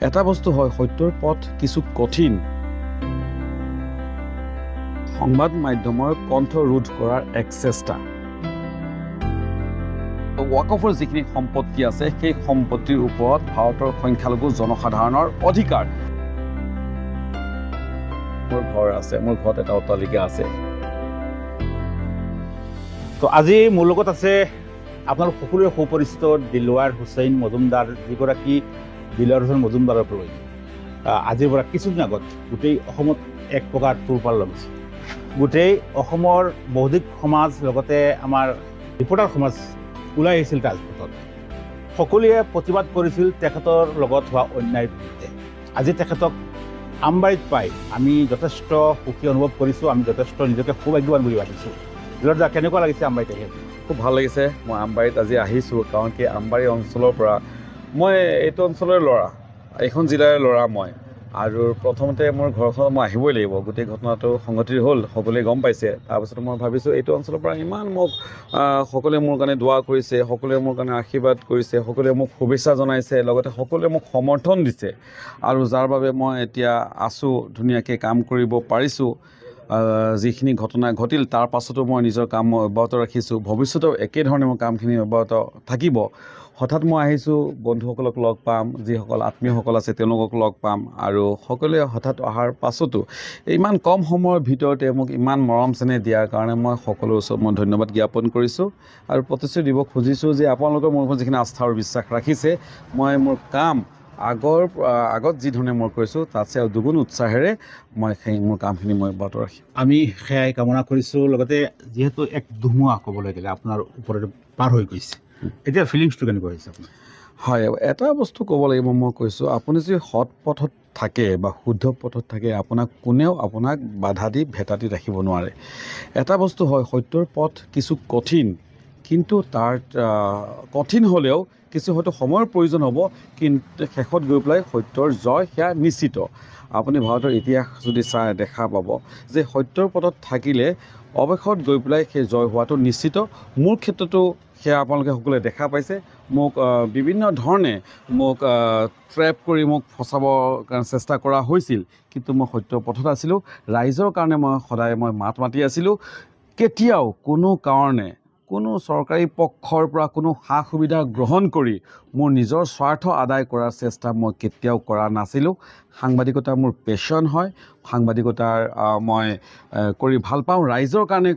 এটা বস্তু হয় সত্যৰ পথ কিছু কঠিন সংবাদ মাধ্যমৰ কণ্ঠ ৰোধ কৰাৰ এক চেষ্টা ওয়াকফৰ যিখিনি সম্পত্তি আছে সেই সম্পত্তিৰ ওপৰত ভাৰতৰ সংখ্যালঘু জনসাধাৰণৰ অধিকাৰ মোৰ ঘৰ আছে মোৰ ঘৰত এটা অট্টালিকা আছে তো আজি মোৰ লগত আছে আপোনালোক সকলোৰে সুপৰিচিত দিলৱাৰ হুছেইন মজুমদাৰ যিগৰাকী দিলৱাৰ হুছেইন মজুমদাৰৰ পৰা আজিৰ পৰা কিছুদিন আগত গোটেই অসমত এক প্ৰকাৰ তোৰপাল লগাইছে গোটেই অসমৰ বৌদ্ধিক সমাজ লগতে আমাৰ ৰিপৰ্টাৰ সমাজ ওলাই আহিছিল ৰাজপথত সকলোৱে প্ৰতিবাদ কৰিছিল তেখেতৰ লগত হোৱা অন্যায়ৰ বিৰুদ্ধে আজি তেখেতক আমবাৰীত পাই আমি যথেষ্ট সুখী অনুভৱ কৰিছোঁ আমি যথেষ্ট নিজকে সৌভাগ্যৱান বুলি ভাবিছোঁ দিলৱাৰ কেনেকুৱা লাগিছে আমবাৰীত আহি খুব ভাল লাগিছে মই আমবাৰীত আজি আহিছোঁ কাৰণ কি আমবাৰী অঞ্চলৰ পৰা মই এইটো অঞ্চলৰ ল'ৰা এইখন জিলাৰ ল'ৰা মই আৰু প্ৰথমতে মোৰ ঘৰখনত মই আহিবই লাগিব গোটেই ঘটনাটো সংঘটিত হ'ল সকলোৱে গম পাইছে তাৰপিছত মই ভাবিছোঁ এইটো অঞ্চলৰ পৰা ইমান মোক সকলোৱে মোৰ কাৰণে দোৱা কৰিছে সকলোৱে মোৰ কাৰণে আশীৰ্বাদ কৰিছে সকলোৱে মোক শুভেচ্ছা জনাইছে লগতে সকলোৱে মোক সমৰ্থন দিছে আৰু যাৰ বাবে মই এতিয়া আছোঁ ধুনীয়াকৈ কাম কৰিব পাৰিছোঁ যিখিনি ঘটনা ঘটিল তাৰ পাছতো মই নিজৰ কাম অব্যাহত ৰাখিছোঁ ভৱিষ্যতেও একেধৰণে মোৰ কামখিনি অব্যাহত থাকিব হঠাৎ মই আহিছোঁ বন্ধুসকলক লগ পাম যিসকল আত্মীয়সকল আছে তেওঁলোকক লগ পাম আৰু সকলোৱে হঠাৎ অহাৰ পাছতো ইমান কম সময়ৰ ভিতৰতে মোক ইমান মৰম চেনেহ দিয়াৰ কাৰণে মই সকলোৰে ওচৰত মই ধন্যবাদ জ্ঞাপন কৰিছোঁ আৰু প্ৰতিশ্ৰুতি দিব খুজিছোঁ যে আপোনালোকৰ মোৰ ওপৰত যিখিনি আস্থা আৰু বিশ্বাস ৰাখিছে মই মোৰ কাম আগত যি ধৰণে মই কৰিছোঁ তাতছে আৰু দুগুণ উৎসাহেৰে মই সেই মোৰ কামখিনি মই অব্যাহত ৰাখিম আমি সেয়াই কামনা কৰিছোঁ লগতে যিহেতু এক ধুমুহা ক'বলৈ গ'লে আপোনাৰ ওপৰত পাৰ হৈ গৈছে এতিয়া ফিলিংছটো কেনেকুৱা হৈছে আপোনাৰ হয় এটা বস্তু ক'ব লাগিব মই কৈছোঁ আপুনি যদি সৎ পথত থাকে বা শুদ্ধ পথত থাকে আপোনাক কোনেও আপোনাক বাধা দি ভেটা দি ৰাখিব নোৱাৰে এটা বস্তু হয় সত্যৰ পথ কিছু কঠিন কিন্তু তাৰ কঠিন হ'লেও কিছু হয়তো সময়ৰ প্ৰয়োজন হ'ব কিন্তু শেষত গৈ পেলাই সত্যৰ জয় সেয়া নিশ্চিত আপুনি ভাৰতৰ ইতিহাস যদি চাই দেখা পাব যে সত্যৰ পথত থাকিলে অৱশেষত গৈ পেলাই সেই জয় হোৱাটো নিশ্চিত মোৰ ক্ষেত্ৰতো সেয়া আপোনালোকে সকলোৱে দেখা পাইছে মোক বিভিন্ন ধৰণে মোক ট্ৰেপ কৰি মোক ফচাবৰ কাৰণে চেষ্টা কৰা হৈছিল কিন্তু মই সত্যৰ পথত আছিলোঁ ৰাইজৰ কাৰণে মই সদায় মাত মাতি আছিলোঁ কেতিয়াও কোনো কাৰণে কোনো চৰকাৰী পক্ষৰ পৰা কোনো সা সুবিধা গ্ৰহণ কৰি মোৰ নিজৰ স্বাৰ্থ আদায় কৰাৰ চেষ্টা মই কেতিয়াও কৰা নাছিলোঁ সাংবাদিকতা মোৰ পেশ্যন হয় সাংবাদিকতাৰ মই কৰি ভাল পাওঁ ৰাইজৰ কাৰণে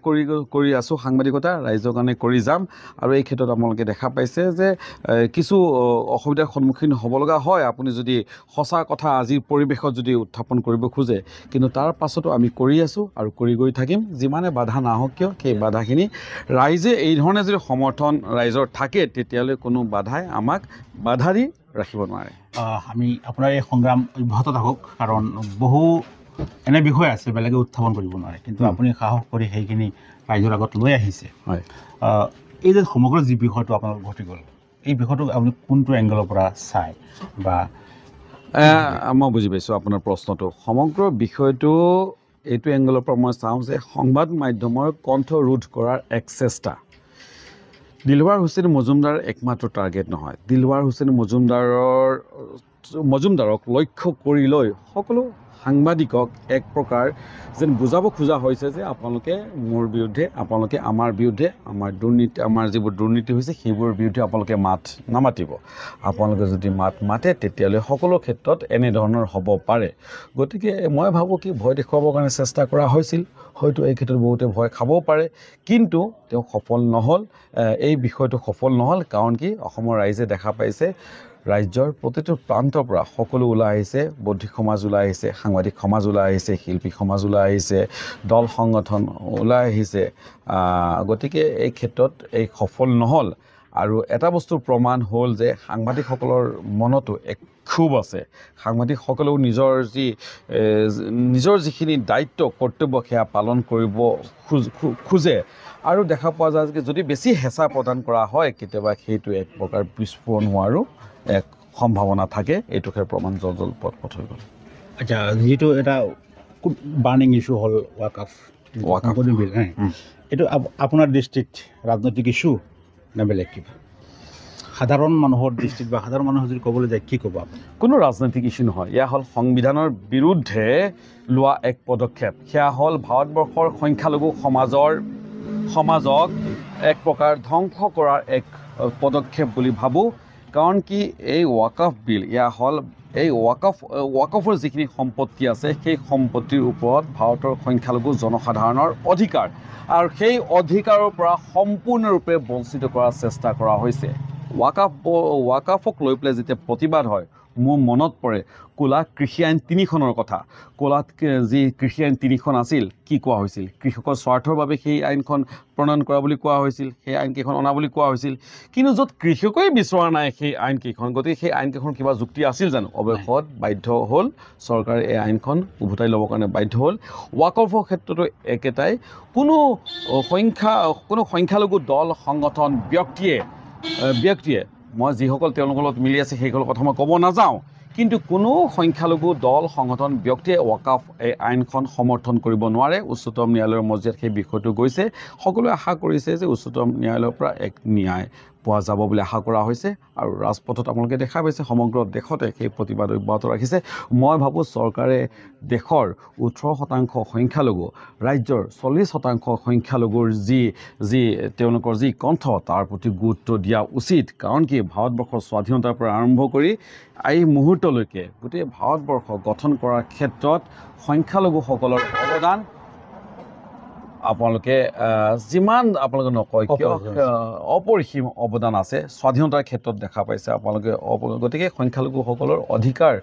কৰি আছোঁ সাংবাদিকতা ৰাইজৰ কাৰণে কৰি যাম আৰু এই ক্ষেত্ৰত আপোনালোকে দেখা পাইছে যে কিছু অসুবিধাৰ সন্মুখীন হ'ব লগা হয় আপুনি যদি সঁচা কথা আজিৰ পৰিৱেশত যদি উত্থাপন কৰিব খোজে কিন্তু তাৰ পাছতো আমি কৰি আছোঁ আৰু কৰি গৈ থাকিম যিমানে বাধা নাহক কিয় সেই বাধাখিনি ৰাইজে এই ধৰণে যদি সমৰ্থন ৰাইজৰ থাকে তেতিয়াহ'লে কোনো বাধাই আমাক বাধা দি ৰাখিব নোৱাৰে আমি আপোনাৰ এই সংগ্ৰাম অব্যাহত থাকক কাৰণ বহু এনে বিষয় আছে বেলেগে উত্থাপন কৰিব নোৱাৰে কিন্তু আপুনি সাহস কৰি সেইখিনি ৰাইজৰ আগত লৈ আহিছে হয় এই যে সমগ্ৰ যি বিষয়টো আপোনাৰ ঘটি গ'ল এই বিষয়টো আপুনি কোনটো এংগলৰ পৰা চায় বা মই বুজি পাইছোঁ আপোনাৰ প্ৰশ্নটো সমগ্ৰ বিষয়টো এইটো এংগলৰ পৰা মই চাওঁ যে সংবাদ মাধ্যমৰ কণ্ঠ ৰোধ কৰাৰ এক চেষ্টা দিলৱাৰ হুছেইন মজুমদাৰ একমাত্ৰ টাৰ্গেট নহয় দিলৱাৰ হুছেইন মজুমদাৰক লক্ষ্য কৰি লৈ সকলো সাংবাদিকক এক প্ৰকাৰ যেন বুজাব খোজা হৈছে যে আপোনালোকে মোৰ বিৰুদ্ধে আপোনালোকে আমাৰ বিৰুদ্ধে আমাৰ যিবোৰ দুৰ্নীতি হৈছে সেইবোৰৰ বিৰুদ্ধে আপোনালোকে মাত নামাতিব আপোনালোকে যদি মাত মাতে তেতিয়াহ'লে সকলো ক্ষেত্ৰত এনেধৰণৰ হ'ব পাৰে গতিকে মই ভাবোঁ কি ভয় দেখুৱাবৰ কাৰণে চেষ্টা কৰা হৈছিল হয়তো এই ক্ষেত্ৰত বহুতে ভয় খাবও পাৰে কিন্তু তেওঁ সফল নহ'ল এই বিষয়টো সফল নহ'ল কাৰণ কি অসমৰ ৰাইজে দেখা পাইছে ৰাজ্যৰ প্ৰতিটো প্ৰান্তৰ পৰা সকলো ওলাই আহিছে বৌদ্ধিক সমাজ ওলাই আহিছে সাংবাদিক সমাজ ওলাই আহিছে শিল্পী সমাজ ওলাই আহিছে দল সংগঠন ওলাই আহিছে গতিকে এই ক্ষেত্ৰত এই সফল নহ'ল আৰু এটা বস্তুৰ প্ৰমাণ হ'ল যে সাংবাদিকসকলৰ মনতো এক ক্ষোভ আছে সাংবাদিকসকলেও নিজৰ যিখিনি দায়িত্ব কৰ্তব্য সেয়া পালন কৰিব খোজে আৰু দেখা পোৱা যায় যে যদি বেছি হেঁচা প্ৰদান কৰা হয় কেতিয়াবা সেইটো এক প্ৰকাৰ বিস্ফোৰণ হোৱাৰো এক সম্ভাৱনা থাকে এইটোকে প্ৰমাণ জল পথ হৈ গ'ল আচ্ছা যিটো এটা খুব বাৰ্ণিং ইছ্যু হ'ল ৱাকফ বিল এইটো আপোনাৰ দৃষ্টিত ৰাজনৈতিক ইছ্যু নে বেলেগ কিবা সাধাৰণ মানুহৰ দৃষ্টিত বা সাধাৰণ মানুহে যদি ক'বলৈ যায় কি ক'ব আপুনি? কোনো ৰাজনৈতিক ইছ্যু নহয়, এয়া হ'ল সংবিধানৰ বিৰুদ্ধে লোৱা এক পদক্ষেপ। সেয়া হ'ল ভাৰতবৰ্ষৰ সংখ্যালঘু সমাজক এক প্ৰকাৰ ধ্বংস কৰাৰ এক পদক্ষেপ বুলি ভাবোঁ। কাৰণ কি এই ৱাকফ বিল এয়া হ'ল এই ৱাকফৰ যিখিনি সম্পত্তি আছে সেই সম্পত্তিৰ ওপৰত ভাৰতৰ সংখ্যালঘু জনসাধাৰণৰ অধিকাৰ, আৰু সেই অধিকাৰৰ পৰা সম্পূৰ্ণৰূপে বঞ্চিত কৰাৰ চেষ্টা কৰা হৈছে। ৱাকফক লৈ পেলাই যেতিয়া প্ৰতিবাদ হয়, মোৰ মনত পৰে ক'লা কৃষি আইন 3খনৰ কথা। ক'লাত যি কৃষি আইন 3খন আছিল, কি কোৱা হৈছিল? কৃষকৰ স্বাৰ্থৰ বাবে সেই আইনখন প্ৰণয়ন কৰা বুলি কোৱা হৈছিল, সেই আইনকেইখন অনা বুলি কোৱা হৈছিল। কিন্তু য'ত কৃষকেই বিচৰা নাই সেই আইনকেইখন, গতিকে সেই আইনকেইখন কিবা যুক্তি আছিল জানো? অৱশেষত বাধ্য হ'ল চৰকাৰে এই আইনখন উভতাই ল'বৰ কাৰণে বাধ্য হ'ল। ৱাকফৰ ক্ষেত্ৰতো একেটাই, কোনো সংখ্যালঘু দল, সংগঠন, ব্যক্তিয়ে মই যিসকল তেওঁলোকৰ লগত মিলি আছে সেইসকলৰ কথা মই ক'ব নাযাওঁ, কিন্তু কোনো সংখ্যালঘু দল, সংগঠন, ব্যক্তিয়ে ৱাকফ এই আইনখন সমৰ্থন কৰিব নোৱাৰে। উচ্চতম ন্যায়ালয়ৰ মজিয়াত সেই বিষয়টো গৈছে। সকলোৱে আশা কৰিছে যে উচ্চতম ন্যায়ালয়ৰ পৰা এক ন্যায় পোৱা যাব বুলি আশা কৰা হৈছে, আৰু ৰাজপথত আপোনালোকে দেখা পাইছে সমগ্ৰ দেশতে সেই প্ৰতিবাদ অব্যাহত ৰাখিছে। মই ভাবোঁ চৰকাৰে দেশৰ 18% সংখ্যালঘু, ৰাজ্যৰ 40% সংখ্যালঘুৰ যি তেওঁলোকৰ যি কণ্ঠ, তাৰ প্ৰতি গুৰুত্ব দিয়া উচিত। কাৰণ কি ভাৰতবৰ্ষৰ স্বাধীনতাৰ পৰা আৰম্ভ কৰি এই মুহূৰ্তলৈকে গোটেই ভাৰতবৰ্ষ গঠন কৰাৰ ক্ষেত্ৰত সংখ্যালঘুসকলৰ অৱদান আপোনালোকে যিমান আপোনালোকে নকয় কিয় অপৰিসীম অৱদান আছে, স্বাধীনতাৰ ক্ষেত্ৰত দেখা পাইছে আপোনালোকে। গতিকে সংখ্যালঘুসকলৰ অধিকাৰ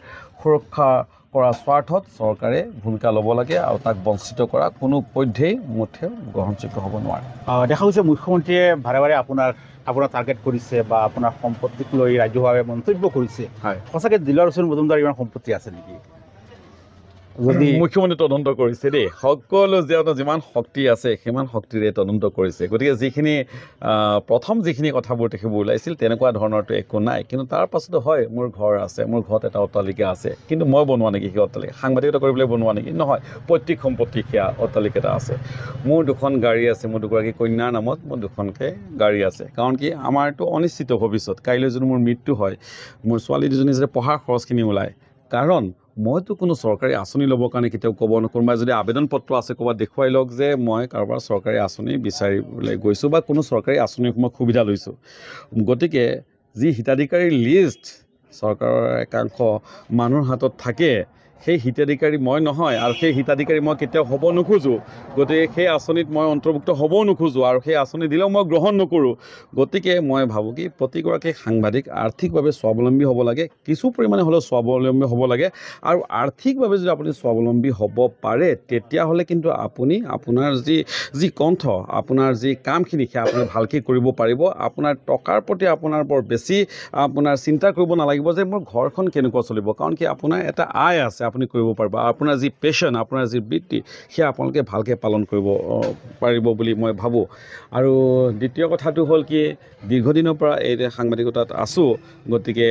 সুৰক্ষা কৰাৰ স্বাৰ্থত চৰকাৰে ভূমিকা ল'ব লাগে, আৰু তাক বঞ্চিত কৰা কোনো পধ্যেই মুঠেও গ্ৰহণযোগ্য হ'ব নোৱাৰে। দেখা গৈছে মুখ্যমন্ত্ৰীয়ে বাৰে বাৰে আপোনাৰ টাৰ্গেট কৰিছে বা আপোনাৰ সম্পত্তিক লৈ ৰাজহুৱাভাৱে মন্তব্য কৰিছে। হয়, সঁচাকৈ দিলৱাৰ হুছেইন মজুমদাৰ ইমান সম্পত্তি আছে নেকি? যদি মুখ্যমন্ত্ৰী তদন্ত কৰিছে দেই, সকলো যিমান শক্তি আছে সিমান শক্তিৰে তদন্ত কৰিছে। গতিকে প্ৰথম যিখিনি কথাবোৰ তেখেতবোৰ ওলাইছিল তেনেকুৱা ধৰণৰতো একো নাই। কিন্তু তাৰ পাছতো হয়, মোৰ ঘৰ আছে, মোৰ ঘৰত এটা অট্টালিকা আছে, কিন্তু মই বনোৱা নেকি সেই অট্টালিকা? সাংবাদিকতা কৰিবলৈ বনোৱা নেকি? নহয়, পৈতৃক সম্পত্তি সেয়া অট্টালিকা এটা আছে। মোৰ 2খন গাড়ী আছে, মোৰ 2গৰাকী কন্যাৰ নামত মোৰ 2খনকৈ গাড়ী আছে। কাৰণ কি আমাৰতো অনিশ্চিত ভৱিষ্যত, কাইলৈ যদি মোৰ মৃত্যু হয়, মোৰ ছোৱালী দুজনী যাতে পঢ়াৰ খৰচখিনি ওলায়। কাৰণ মইতো কোনো চৰকাৰী আঁচনি ল'বৰ কাৰণে কেতিয়াও ক'ব নোৱাৰোঁ। কোনোবাই যদি আবেদন পত্ৰ আছে ক'ৰবাত দেখুৱাই লওক যে মই কাৰোবাৰ চৰকাৰী আঁচনি বিচাৰিবলৈ গৈছোঁ বা কোনো চৰকাৰী আঁচনিসমূহ সুবিধা লৈছোঁ। গতিকে যি হিতাধিকাৰীৰ লিষ্ট চৰকাৰৰ একাংশ মানুহৰ হাতত থাকে, সেই হিতাধিকাৰী মই নহয়, আৰু সেই হিতাধিকাৰী মই কেতিয়াও হ'ব নোখোজোঁ। গতিকে সেই আঁচনিত মই অন্তৰ্ভুক্ত হ'বও নোখোজোঁ, আৰু সেই আঁচনি দিলেও মই গ্ৰহণ নকৰোঁ। গতিকে মই ভাবোঁ কি প্ৰতিগৰাকী সাংবাদিক আৰ্থিকভাৱে স্বাৱলম্বী হ'ব লাগে, কিছু পৰিমাণে হ'লেও স্বাৱলম্বী হ'ব লাগে। আৰু আৰ্থিকভাৱে যদি আপুনি স্বাৱলম্বী হ'ব পাৰে, তেতিয়াহ'লে কিন্তু আপুনি আপোনাৰ যি কণ্ঠ, আপোনাৰ যি কামখিনি সেয়া আপুনি ভালকৈ কৰিব পাৰিব। আপোনাৰ টকাৰ প্ৰতি আপোনাৰ বৰ বেছি আপোনাৰ চিন্তা কৰিব নালাগিব যে মোৰ ঘৰখন কেনেকুৱা চলিব। কাৰণ কি আপোনাৰ এটা আয় আছে, আপুনি কৰিব পাৰিব। আপোনাৰ যি পেশ্যন, আপোনাৰ যি বৃত্তি, সেয়া আপোনালোকে ভালকৈ পালন কৰিব পাৰিব বুলি মই ভাবোঁ। আৰু দ্বিতীয় কথাটো হ'ল কি, দীৰ্ঘদিনৰ পৰা এই সাংবাদিকতাত আছোঁ, গতিকে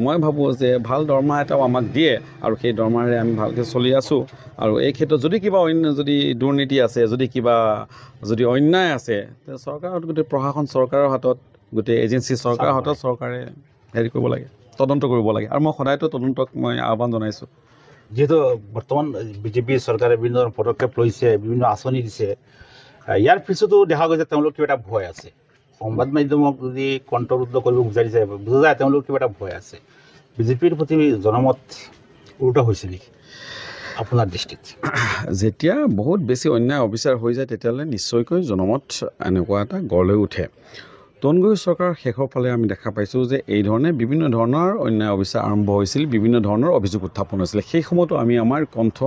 মই ভাবোঁ যে ভাল দৰমহা এটাও আমাক দিয়ে, আৰু সেই দৰমহাৰে আমি ভালকৈ চলি আছোঁ। আৰু এই ক্ষেত্ৰত যদি কিবা যদি দুৰ্নীতি আছে, যদি অন্যায় আছে, চৰকাৰৰ গোটেই প্ৰশাসন চৰকাৰৰ হাতত, গোটেই এজেঞ্চি চৰকাৰৰ হাতত, চৰকাৰে হেৰি কৰিব লাগে, তদন্ত কৰিব লাগে। আৰু মই সদায়তো তদন্তক মই আহ্বান জনাইছোঁ। যিহেতু বৰ্তমান বিজেপি চৰকাৰে বিভিন্ন ধৰণৰ পদক্ষেপ লৈছে, বিভিন্ন আঁচনি দিছে, ইয়াৰ পিছতো দেখা গৈছে তেওঁলোক কিবা এটা ভয় আছে। সংবাদ মাধ্যমক যদি কণ্ঠৰোধ কৰিব বুজা যায় তেওঁলোক কিবা এটা ভয় আছে। বিজেপিৰ প্ৰতি জনমত উল্টা হৈছে নেকি আপোনাৰ দৃষ্টিত? যেতিয়া বহুত বেছি অন্যায় অবিচাৰ হৈ যায়, তেতিয়াহ'লে নিশ্চয়কৈ জনমত এনেকুৱা এটা গঢ় লৈ উঠে। তৰুণ গগৈ চৰকাৰৰ শেষৰ ফালে আমি দেখা পাইছোঁ যে এই ধৰণে বিভিন্ন ধৰণৰ অন্যায় অবিচাৰ আৰম্ভ হৈছিল, বিভিন্ন ধৰণৰ অভিযোগ উত্থাপন হৈছিল। সেই সময়তো আমাৰ কণ্ঠ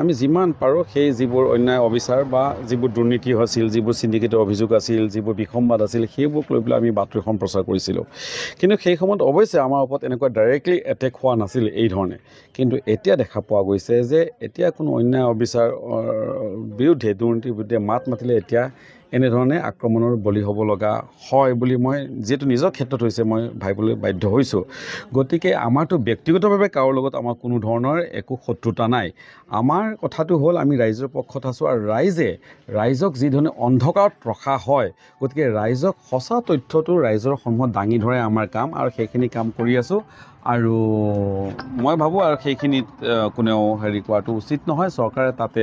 আমি যিমান পাৰোঁ সেই যিবোৰ অন্যায় অবিচাৰ বা যিবোৰ দুৰ্নীতি হৈছিল, যিবোৰ চিণ্ডিকেট অভিযোগ আছিল, যিবোৰ বিসম্বাদ আছিল, সেইবোৰক লৈ পেলাই আমি বাতৰি সম্প্ৰচাৰ কৰিছিলোঁ। কিন্তু সেই সময়ত অৱশ্যে আমাৰ ওপৰত এনেকুৱা ডাইৰেক্টলি এটেক হোৱা নাছিল এই ধৰণে। কিন্তু এতিয়া দেখা পোৱা গৈছে যে এতিয়া কোনো অন্যায় অবিচাৰ বিৰুদ্ধে, দুৰ্নীতিৰ বিৰুদ্ধে মাত মাতিলে এতিয়া এনেধৰণে আক্ৰমণৰ বলি হ'ব লগা হয় বুলি মই যিহেতু নিজৰ ক্ষেত্ৰত হৈছে মই ভাবিবলৈ বাধ্য হৈছোঁ। গতিকে আমাৰতো ব্যক্তিগতভাৱে কাৰো লগত আমাৰ কোনো ধৰণৰ একো শত্ৰুতা নাই। আমাৰ কথাটো হ'ল আমি ৰাইজৰ পক্ষত আছোঁ আৰু ৰাইজক যিধৰণে অন্ধকাৰত ৰখা হয়, গতিকে ৰাইজক সঁচা তথ্যটো ৰাইজৰ সন্মুখত দাঙি ধৰাই আমাৰ কাম আৰু সেইখিনি কাম কৰি আছোঁ। আৰু মই ভাবোঁ আৰু সেইখিনিত কোনেও হেৰি কৰাটো উচিত নহয়, চৰকাৰে তাতে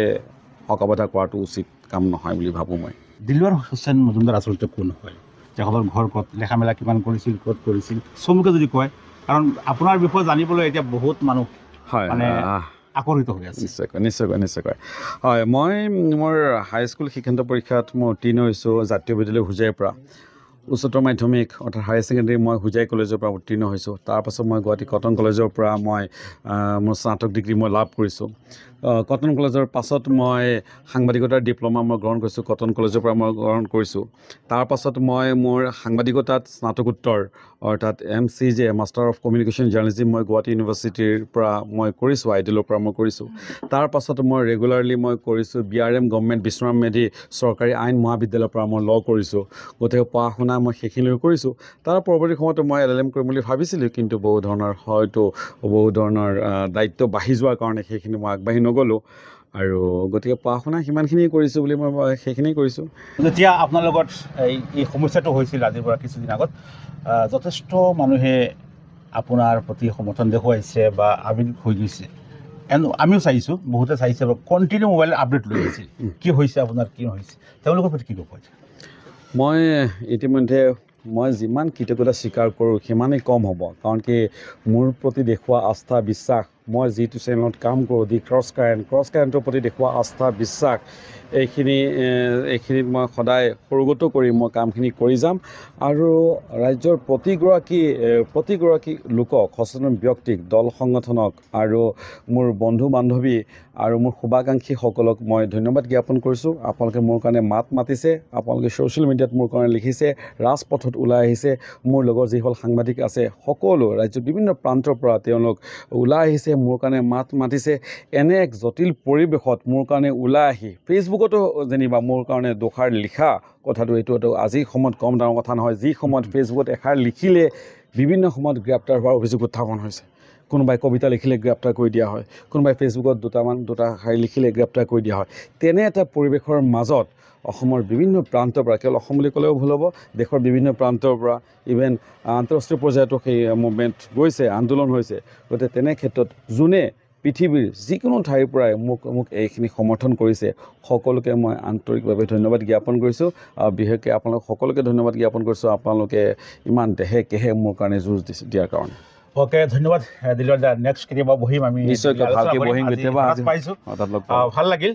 হকাবতা কৰাটো উচিত কাম নহয় বুলি ভাবোঁ মই। দিলৱাৰ হুছেইন মজুমদাৰ আচলতে কোন হয়, তেখেতৰ ঘৰ ক'ত, লেখা মেলা কিমান কৰিছিল, ক'ত কৰিছিল, চমুকে যদি কয়, কাৰণ আপোনাৰ বিষয়ে জানিবলৈ এতিয়া বহুত মানুহ হয় মানে আকৰ্ষিত হৈ আছে। নিশ্চয়কৈ হয়, মই মোৰ হাইস্কুল শিক্ষান্ত পৰীক্ষাত মই উত্তীৰ্ণ হৈছোঁ জাতীয় বিদ্যালয় হোজাইৰ পৰা। উচ্চতৰ মাধ্যমিক অৰ্থাৎ হায়াৰ ছেকেণ্ডেৰী মই হোজাই কলেজৰ পৰা উত্তীৰ্ণ হৈছোঁ। তাৰপাছত মই গুৱাহাটী কটন কলেজৰ পৰা মই মোৰ স্নাতক ডিগ্ৰী মই লাভ কৰিছোঁ। কটন কলেজৰ পাছত মই সাংবাদিকতাৰ ডিপ্ল'মা মই গ্ৰহণ কৰিছোঁ, কটন কলেজৰ পৰা মই গ্ৰহণ কৰিছোঁ। তাৰপাছত মই মোৰ সাংবাদিকতাত স্নাতকোত্তৰ অৰ্থাৎ MCJ master of communication journalism মই গুৱাহাটী ইউনিভাৰ্চিটিৰ পৰা মই কৰিছোঁ, আইডিয়েলৰ পৰা মই কৰিছোঁ। তাৰপাছত মই ৰেগুলাৰলি মই কৰিছোঁ BRM গভৰ্ণমেণ্ট বিশ্বনাথ মেধি চৰকাৰী আইন মহাবিদ্যালয়ৰ পৰা মই ল কৰিছোঁ। গতিকে পঢ়া শুনা মই সেইখিনিলৈ কৰিছোঁ। তাৰ পৰৱৰ্তী সময়তো মই LLM কৰিম বুলি ভাবিছিলোঁ, কিন্তু বহু ধৰণৰ দায়িত্ব বাঢ়ি যোৱাৰ কাৰণে সেইখিনি মই আগবাঢ়ি নগ'লোঁ। আৰু গতিকে পঢ়া শুনা সিমানখিনিয়ে কৰিছোঁ বুলি মই সেইখিনিয়ে কৰিছোঁ। যেতিয়া আপোনাৰ লগত এই সমস্যাটো হৈছিল আজিৰ পৰা কিছুদিন আগত, যথেষ্ট মানুহে আপোনাৰ প্ৰতি সমৰ্থন দেখুৱাইছে বা আবেগিক হৈ গৈছে। আমিও চাইছোঁ, বহুতে চাইছে বা কণ্টিনিউ মোবাইল আপডেট লৈ আহিছিল, কি হৈছে আপোনাৰ, কি হৈছে, তেওঁলোকৰ প্ৰতি কি ক'ব? মই ইতিমধ্যে মই যিমান কৃতজ্ঞতা স্বীকাৰ কৰোঁ সিমানেই কম হ'ব, কাৰণ কি মোৰ প্ৰতি দেখুওৱা আস্থা বিশ্বাস, মই যিটো চেনেলত কাম কৰোঁ দি ক্ৰছ কাৰেণ্টৰ প্ৰতি দেখুওৱা আস্থা বিশ্বাস, এইখিনিত মই সদায় সৰুগত কৰি মই কামখিনি কৰি যাম। আৰু ৰাজ্যৰ প্ৰতিগৰাকী লোকক, সচেতন ব্যক্তিক, দল সংগঠনক আৰু মোৰ বন্ধু বান্ধৱী আৰু মোৰ শুভাকাংক্ষীসকলক মই ধন্যবাদ জ্ঞাপন কৰিছোঁ। আপোনালোকে মোৰ কাৰণে মাত মাতিছে, আপোনালোকে ছ'চিয়েল মিডিয়াত মোৰ কাৰণে লিখিছে, ৰাজপথত ওলাই আহিছে। মোৰ লগৰ যিসকল সাংবাদিক আছে সকলো ৰাজ্যৰ বিভিন্ন প্ৰান্তৰ পৰা তেওঁলোক ওলাই আহিছে, মোৰ কাৰণে মাত মাতিছে। এনে এক জটিল পৰিৱেশত মোৰ কাৰণে ওলাই আহি ফেচবুকতো যেনিবা মোৰ কাৰণে দুষাৰ লিখা কথাটো এইটো আজিৰ সময়ত কম ডাঙৰ কথা নহয়। যি সময়ত ফেচবুকত এষাৰ লিখিলে বিভিন্ন সময়ত গ্ৰেপ্তাৰ হোৱাৰ অভিযোগ উত্থাপন হৈছে। কোনোবাই কবিতা লিখিলে গ্ৰেপ্তাৰ কৰি দিয়া হয়, কোনোবাই ফেচবুকত দুটা শাৰী লিখিলে গ্ৰেপ্তাৰ কৰি দিয়া হয়। তেনে এটা পৰিৱেশৰ মাজত অসমৰ বিভিন্ন প্ৰান্তৰ পৰা, কেৱল অসম বুলি ক'লেও ভুল হ'ব, দেশৰ বিভিন্ন প্ৰান্তৰ পৰা ইভেন আন্তঃৰাষ্ট্ৰীয় পৰ্যায়তো সেই মুভমেণ্ট গৈছে, আন্দোলন হৈছে। গতিকে তেনে ক্ষেত্ৰত যোনে পৃথিৱীৰ যিকোনো ঠাইৰ পৰাই মোক এইখিনি সমৰ্থন কৰিছে, সকলোকে মই আন্তৰিকভাৱে ধন্যবাদ জ্ঞাপন কৰিছোঁ। আৰু বিশেষকৈ আপোনালোক সকলোকে ধন্যবাদ জ্ঞাপন কৰিছোঁ, আপোনালোকে ইমান দেহে কেহে মোৰ কাৰণে যুঁজ দিয়াৰ কাৰণে। অ'কে, ধন্যবাদ দিলৱাৰ দা। নেক্সট কেতিয়াবা বহিম আমি, নিশ্চয়কৈ ভালকৈ বহিম, কেতিয়াবা পাইছোঁ, ভাল লাগিল।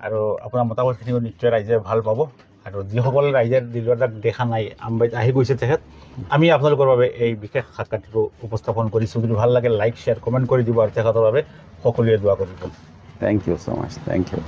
আৰু আপোনাৰ মতামতখিনি নিশ্চয় ৰাইজে ভাল পাব। আৰু যিসকল ৰাইজে দিলৱাৰ দাক দেখা নাই, আমবাৰীত আহি গৈছে তেখেত, আমি আপোনালোকৰ বাবে এই বিশেষ সাক্ষাৎটো উপস্থাপন কৰিছোঁ। যদি ভাল লাগে লাইক, শ্বেয়াৰ, কমেণ্ট কৰি দিব আৰু তেখেতৰ বাবে সকলোৱে দোৱা কৰিব। Thank you so' much, thank U.